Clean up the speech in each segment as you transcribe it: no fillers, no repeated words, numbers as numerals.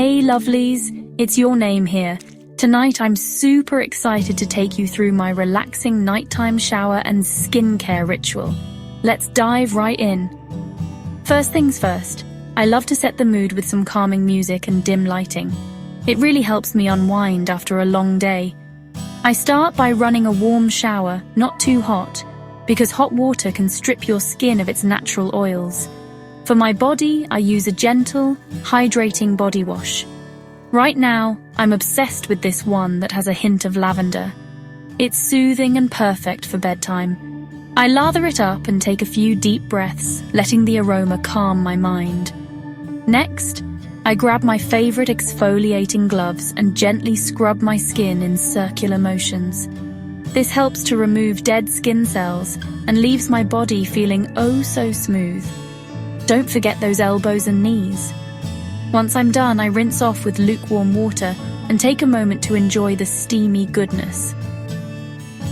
Hey lovelies, it's your name here. Tonight I'm super excited to take you through my relaxing nighttime shower and skincare ritual. Let's dive right in. First things first, I love to set the mood with some calming music and dim lighting. It really helps me unwind after a long day. I start by running a warm shower, not too hot, because hot water can strip your skin of its natural oils. For my body, I use a gentle, hydrating body wash. Right now, I'm obsessed with this one that has a hint of lavender. It's soothing and perfect for bedtime. I lather it up and take a few deep breaths, letting the aroma calm my mind. Next, I grab my favorite exfoliating gloves and gently scrub my skin in circular motions. This helps to remove dead skin cells and leaves my body feeling oh so smooth. Don't forget those elbows and knees. Once I'm done, I rinse off with lukewarm water and take a moment to enjoy the steamy goodness.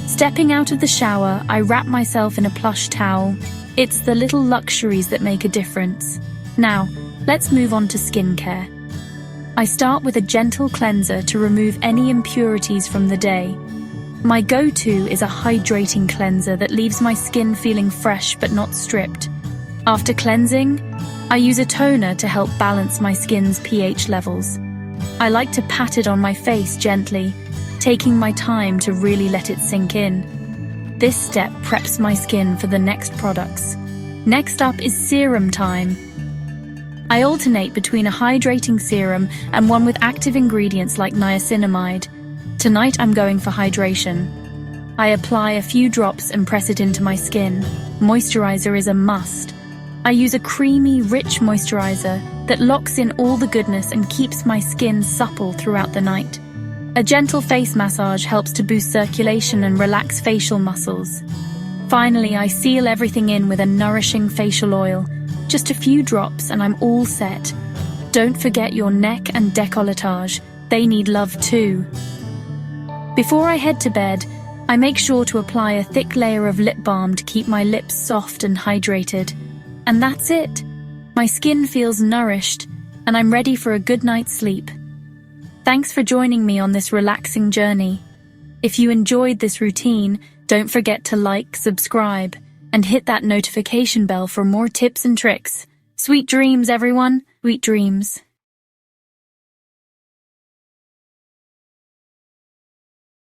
Stepping out of the shower, I wrap myself in a plush towel. It's the little luxuries that make a difference. Now, let's move on to skincare. I start with a gentle cleanser to remove any impurities from the day. My go-to is a hydrating cleanser that leaves my skin feeling fresh but not stripped. After cleansing, I use a toner to help balance my skin's pH levels. I like to pat it on my face gently, taking my time to really let it sink in. This step preps my skin for the next products. Next up is serum time. I alternate between a hydrating serum and one with active ingredients like niacinamide. Tonight I'm going for hydration. I apply a few drops and press it into my skin. Moisturizer is a must. I use a creamy, rich moisturizer that locks in all the goodness and keeps my skin supple throughout the night. A gentle face massage helps to boost circulation and relax facial muscles. Finally, I seal everything in with a nourishing facial oil. Just a few drops and I'm all set. Don't forget your neck and décolletage. They need love too. Before I head to bed, I make sure to apply a thick layer of lip balm to keep my lips soft and hydrated. And that's it. My skin feels nourished, and I'm ready for a good night's sleep. Thanks for joining me on this relaxing journey. If you enjoyed this routine, don't forget to like, subscribe, and hit that notification bell for more tips and tricks. Sweet dreams, everyone. Sweet dreams.